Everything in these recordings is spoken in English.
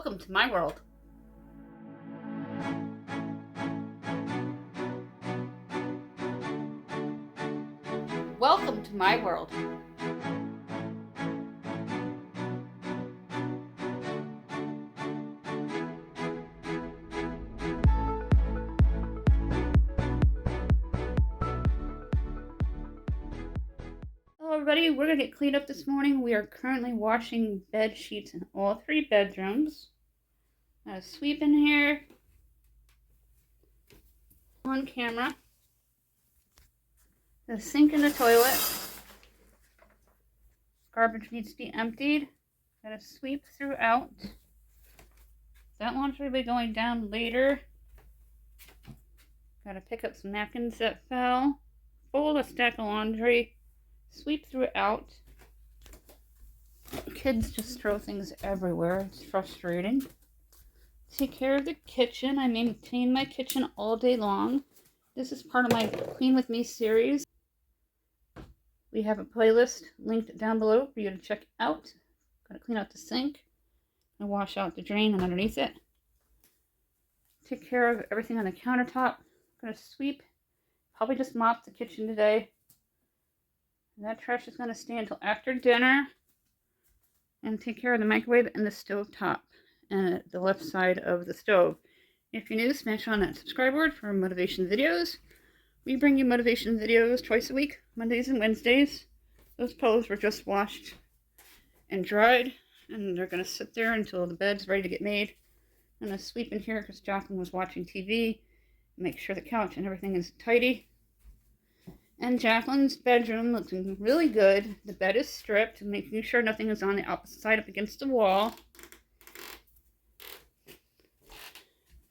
Welcome to my world. Welcome to my world. Hello everybody, we're going to get cleaned up this morning. We are currently washing bed sheets in all 3 bedrooms. Got a sweep in here. On camera. The sink in the toilet. Garbage needs to be emptied. Got a sweep throughout. That laundry will be going down later. Got to pick up some napkins that fell. Fold a stack of laundry. Sweep throughout. Kids just throw things everywhere. It's frustrating. Take care of the kitchen. I maintain my kitchen all day long. This is part of my Clean With Me series. We have a playlist linked down below for you to check out. Gotta clean out the sink and wash out the drain and underneath it. Take care of everything on the countertop. Gonna sweep. Probably just mop the kitchen today. And that trash is gonna stay until after dinner. And take care of the microwave and the stove top and the left side of the stove. If you're new, smash on that subscribe board for motivation videos. We bring you motivation videos twice a week, Mondays and Wednesdays. Those pillows were just washed and dried, and they're going to sit there until the bed's ready to get made. I'm going to sweep in here because Jacqueline was watching TV, make sure the couch and everything is tidy. And Jacqueline's bedroom looking really good. The bed is stripped, making sure nothing is on the opposite side up against the wall.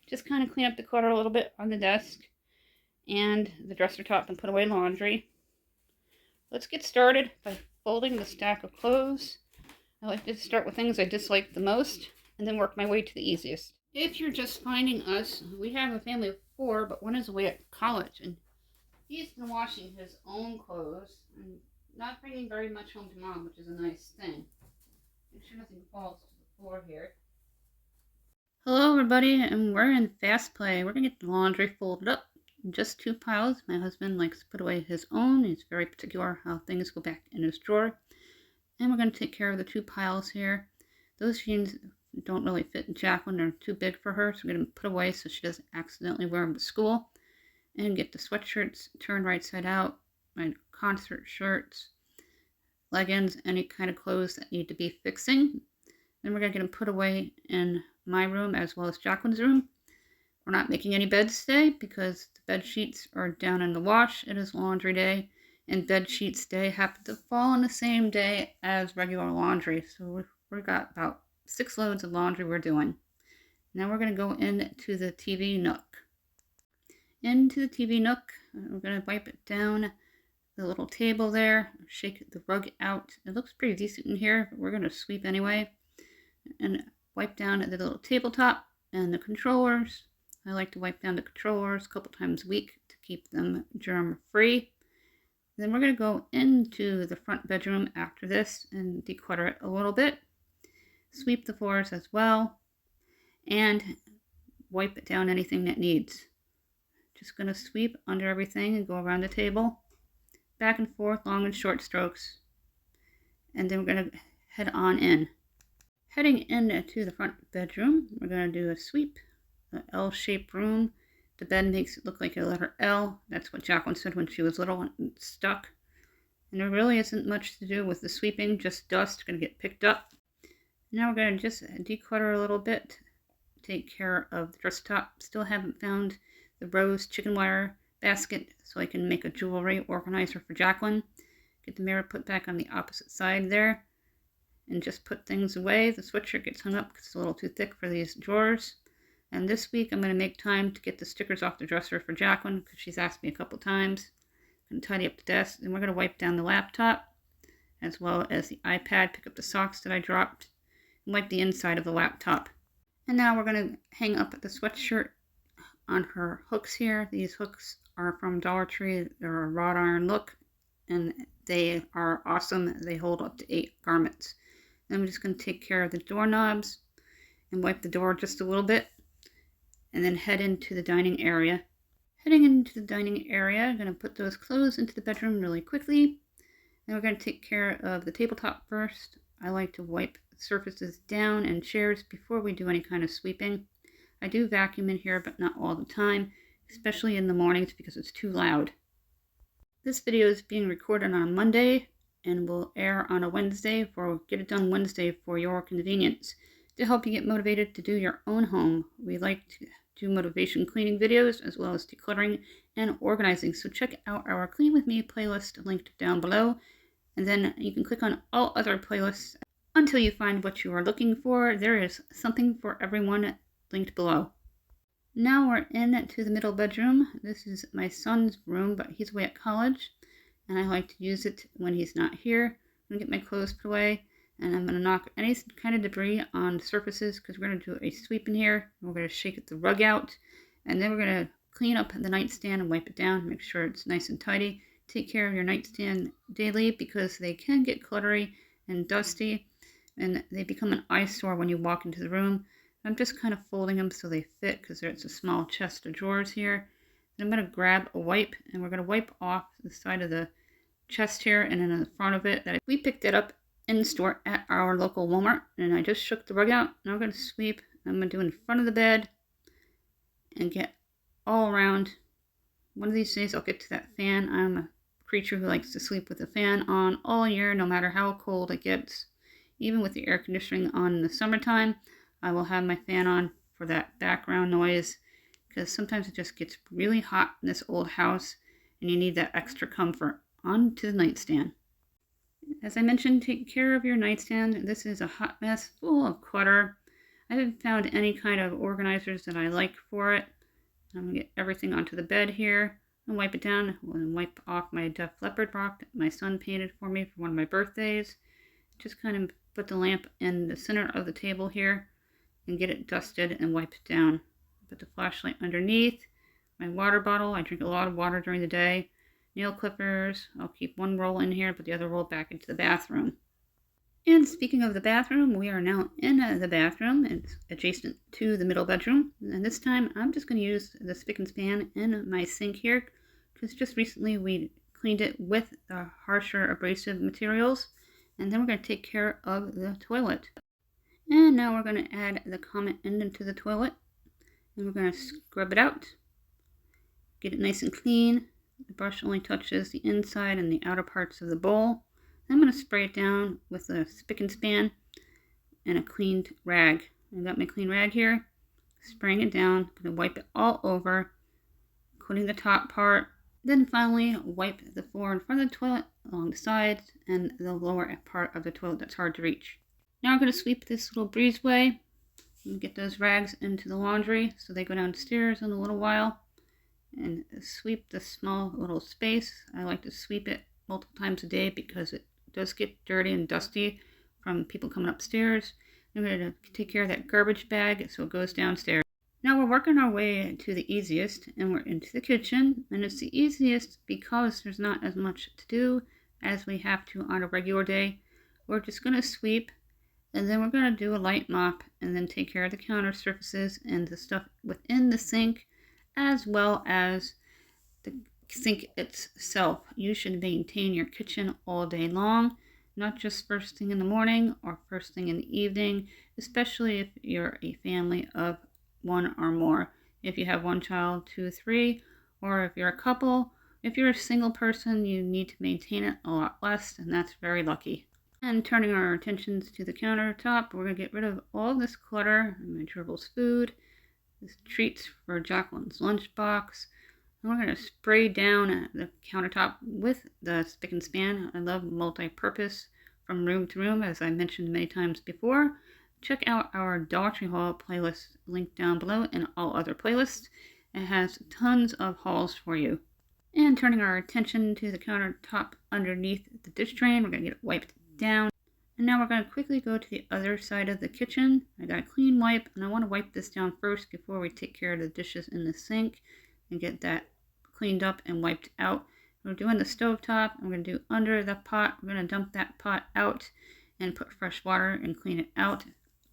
Just kind of clean up the clutter a little bit on the desk and the dresser top and put away laundry. Let's get started by folding the stack of clothes. I like to start with things I dislike the most and then work my way to the easiest. If you're just finding us, we have a family of 4, but one is away at college, and he's been washing his own clothes and not bringing very much home to Mom, which is a nice thing. Make sure nothing falls to the floor here. Hello everybody, and we're in fast play. We're going to get the laundry folded up in just 2 piles. My husband likes to put away his own. He's very particular how things go back in his drawer. And we're going to take care of the 2 piles here. Those jeans don't really fit Jacqueline. They're too big for her, so we're going to put away so she doesn't accidentally wear them to school. And get the sweatshirts turned right side out, my concert shirts, leggings, any kind of clothes that need to be fixing. Then we're going to get them put away in my room as well as Jacqueline's room. We're not making any beds today because the bed sheets are down in the wash. It is laundry day, and bed sheets day happen to fall on the same day as regular laundry. So we've got about 6 loads of laundry we're doing. Now we're going to go into the TV nook. Into the TV nook, we're going to wipe it down the little table there, shake the rug out. It looks pretty decent in here, but we're going to sweep anyway. And wipe down the little tabletop and the controllers. I like to wipe down the controllers a couple times a week to keep them germ free. Then we're going to go into the front bedroom after this and declutter it a little bit. Sweep the floors as well. And wipe it down anything that needs. Just going to sweep under everything and go around the table. Back and forth, long and short strokes. And then we're going to head on in. Heading into the front bedroom, we're going to do a sweep, an L-shaped room. The bed makes it look like a letter L. That's what Jacqueline said when she was little and stuck. And there really isn't much to do with the sweeping, just dust going to get picked up. Now we're going to just declutter a little bit, take care of the dresser top. Still haven't found the rose chicken wire basket so I can make a jewelry organizer for Jacqueline. Get the mirror put back on the opposite side there. And just put things away. The sweatshirt gets hung up because it's a little too thick for these drawers. And this week I'm going to make time to get the stickers off the dresser for Jacqueline because she's asked me a couple times. I'm going to tidy up the desk, and we're going to wipe down the laptop as well as the iPad, pick up the socks that I dropped, and wipe the inside of the laptop. And now we're going to hang up the sweatshirt on her hooks here. These hooks are from Dollar Tree. They're a wrought iron look, and they are awesome. They hold up to 8 garments. Then I'm just going to take care of the doorknobs and wipe the door just a little bit, and then head into the dining area. Heading into the dining area, I'm going to put those clothes into the bedroom really quickly. Then we're going to take care of the tabletop first. I like to wipe surfaces down and chairs before we do any kind of sweeping. I do vacuum in here, but not all the time, especially in the mornings because it's too loud. This video is being recorded on a Monday and will air on a Wednesday for Get It Done Wednesday for your convenience. To help you get motivated to do your own home, we like to do motivation cleaning videos as well as decluttering and organizing. So check out our Clean With Me playlist linked down below, and then you can click on all other playlists until you find what you are looking for. There is something for everyone linked below. Now we're into the middle bedroom. This is my son's room, but he's away at college, and I like to use it when he's not here. I'm going to get my clothes put away, and I'm going to knock any kind of debris on surfaces because we're going to do a sweep in here. We're going to shake the rug out, and then we're going to clean up the nightstand and wipe it down, make sure it's nice and tidy. Take care of your nightstand daily because they can get cluttery and dusty, and they become an eyesore when you walk into the room. I'm just kind of folding them so they fit because there's a small chest of drawers here. And I'm going to grab a wipe, and we're going to wipe off the side of the chest here and in the front of it. We picked it up in the store at our local Walmart, and I just shook the rug out. Now I'm going to sweep. I'm going to do in front of the bed and get all around. One of these days I'll get to that fan. I'm a creature who likes to sleep with the fan on all year, no matter how cold it gets. Even with the air conditioning on in the summertime, I will have my fan on for that background noise because sometimes it just gets really hot in this old house and you need that extra comfort. On to the nightstand. As I mentioned, take care of your nightstand. This is a hot mess full of clutter. I haven't found any kind of organizers that I like for it. I'm going to get everything onto the bed here and wipe it down and wipe off my Def Leppard rock that my son painted for me for one of my birthdays. Just kind of put the lamp in the center of the table here and get it dusted and wiped down. Put the flashlight underneath. My water bottle, I drink a lot of water during the day. Nail clippers, I'll keep one roll in here, put the other roll back into the bathroom. And speaking of the bathroom, we are now in the bathroom. It's adjacent to the middle bedroom. And this time I'm just going to use the spick and span in my sink here because just recently we cleaned it with the harsher abrasive materials. And then we're going to take care of the toilet. And now we're going to add the common end into the toilet. And we're going to scrub it out. Get it nice and clean. The brush only touches the inside and the outer parts of the bowl. I'm going to spray it down with a spick and span and a cleaned rag. I got my clean rag here. Spraying it down. I'm going to wipe it all over, including the top part. Then finally wipe the floor in front of the toilet, along the sides, and the lower part of the toilet that's hard to reach. Now I'm going to sweep this little breezeway and get those rags into the laundry so they go downstairs in a little while. And sweep the small little space. I like to sweep it multiple times a day because it does get dirty and dusty from people coming upstairs. I'm going to take care of that garbage bag so it goes downstairs. Now we're working our way to the easiest, and we're into the kitchen. And it's the easiest because there's not as much to do as we have to on a regular day. We're just going to sweep, and then we're going to do a light mop, and then take care of the counter surfaces and the stuff within the sink, as well as the sink itself. You should maintain your kitchen all day long, not just first thing in the morning or first thing in the evening, especially if you're a family of one or more. If you have one child, 2, 3, or if you're a couple. If you're a single person, you need to maintain it a lot less, and that's very lucky. And turning our attentions to the countertop, we're going to get rid of all this clutter, my Gerbil's food, this treats for Jacqueline's lunchbox. And we're going to spray down the countertop with the spick and span. I love multi-purpose from room to room, as I mentioned many times before. Check out our Dollar Tree haul playlist linked down below and all other playlists. It has tons of hauls for you. And turning our attention to the countertop underneath the dish drain, we're going to get it wiped down. And now we're going to quickly go to the other side of the kitchen. I got a clean wipe, and I want to wipe this down first before we take care of the dishes in the sink and get that cleaned up and wiped out. We're doing the stovetop. I'm going to do under the pot. We're going to dump that pot out and put fresh water and clean it out.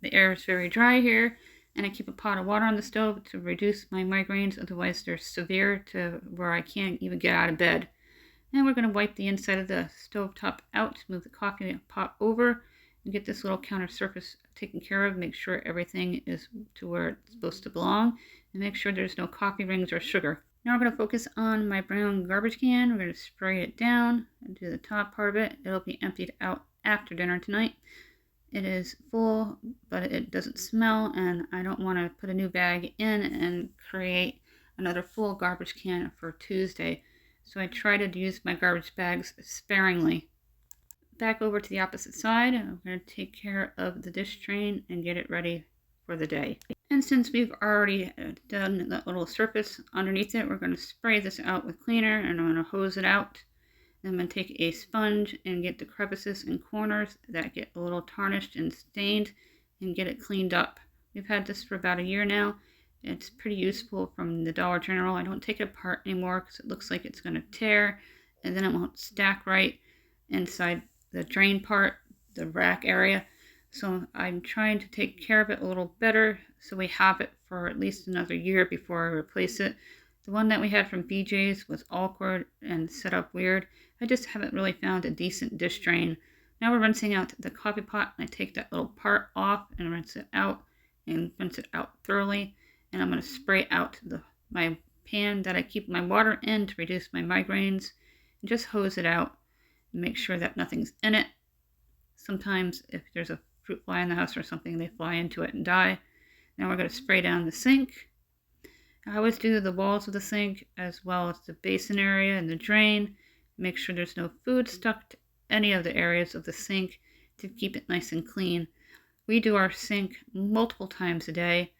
The air is very dry here, and I keep a pot of water on the stove to reduce my migraines, otherwise they're severe to where I can't even get out of bed. And we're going to wipe the inside of the stove top out, move the coffee pot over, and get this little counter surface taken care of. Make sure everything is to where it's supposed to belong, and make sure there's no coffee rings or sugar. Now we're going to focus on my brown garbage can. We're going to spray it down and do the top part of it. It'll be emptied out after dinner tonight. It is full, but it doesn't smell, and I don't want to put a new bag in and create another full garbage can for Tuesday. So I try to use my garbage bags sparingly. Back over to the opposite side, I'm going to take care of the dish train and get it ready for the day. And since we've already done that little surface underneath it, we're going to spray this out with cleaner, and I'm going to hose it out. Then I'm going to take a sponge and get the crevices and corners that get a little tarnished and stained and get it cleaned up. We've had this for about a year now. It's pretty useful from the Dollar General. I don't take it apart anymore because it looks like it's going to tear, and then it won't stack right inside the drain part, the rack area. So I'm trying to take care of it a little better so we have it for at least another year before I replace it. The one that we had from BJ's was awkward and set up weird. I just haven't really found a decent dish drain. Now we're rinsing out the coffee pot, and I take that little part off and rinse it out thoroughly. And I'm going to spray out my pan that I keep my water in to reduce my migraines, and just hose it out and make sure that nothing's in it. Sometimes if there's a fruit fly in the house or something, they fly into it and die. Now we're going to spray down the sink. I always do the walls of the sink as well as the basin area and the drain. Make sure there's no food stuck to any of the areas of the sink to keep it nice and clean. We do our sink multiple times a day.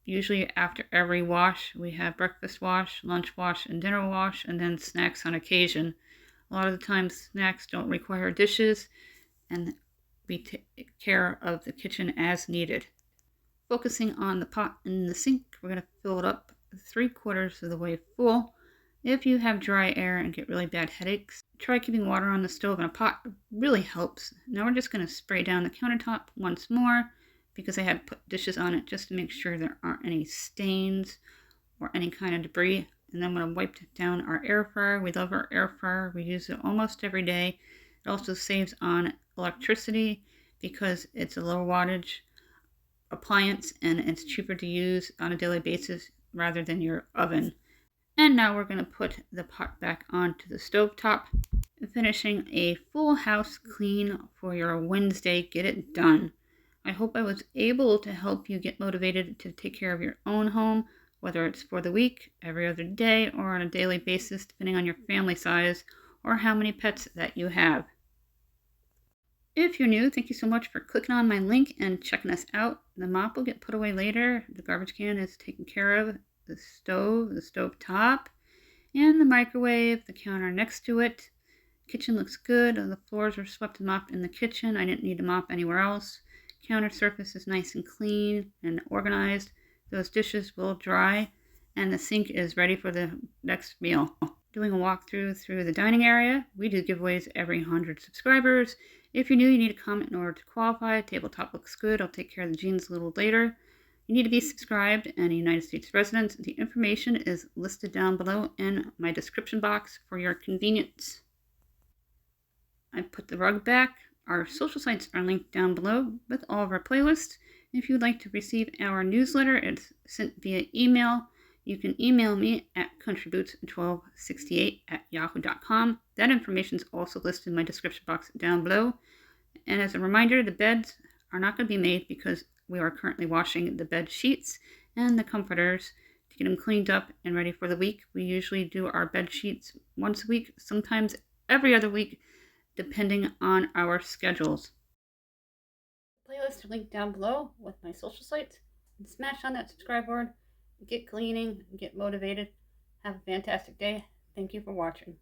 Usually after every wash, we have breakfast wash, lunch wash, and dinner wash, and then snacks on occasion. A lot of the times snacks don't require dishes, and we take care of the kitchen as needed. Focusing on the pot in the sink, we're going to fill it up 3/4 of the way full. If you have dry air and get really bad headaches, try keeping water on the stove in a pot. It really helps. Now we're just going to spray down the countertop once more because I had put dishes on it just to make sure there aren't any stains or any kind of debris. And then I'm going to wipe down our air fryer. We love our air fryer. We use it almost every day. It also saves on electricity because it's a low wattage appliance and it's cheaper to use on a daily basis rather than your oven. And now we're going to put the pot back onto the stove top, finishing a full house clean for your Wednesday. Get it done. I hope I was able to help you get motivated to take care of your own home, whether it's for the week, every other day, or on a daily basis, depending on your family size or how many pets that you have. If you're new, thank you so much for clicking on my link and checking us out. The mop will get put away later. The garbage can is taken care of. The stove top, and the microwave, the counter next to it. Kitchen looks good. The floors are swept and mopped in the kitchen. I didn't need to mop anywhere else. Counter surface is nice and clean and organized. Those dishes will dry, and the sink is ready for the next meal. Doing a walkthrough through the dining area. We do giveaways every 100 subscribers. If you're new, you need to comment in order to qualify. Tabletop looks good. I'll take care of the jeans a little later. You need to be subscribed and a United States resident. The information is listed down below in my description box for your convenience. I put the rug back. Our social sites are linked down below with all of our playlists. If you'd like to receive our newsletter, it's sent via email. You can email me at countryboots1268@yahoo.com. That information is also listed in my description box down below. And as a reminder, the beds are not going to be made because we are currently washing the bed sheets and the comforters to get them cleaned up and ready for the week. We usually do our bed sheets once a week, sometimes every other week, depending on our schedules. Playlist are linked down below with my social sites. And smash on that subscribe board. Get cleaning, get motivated. Have a fantastic day. Thank you for watching.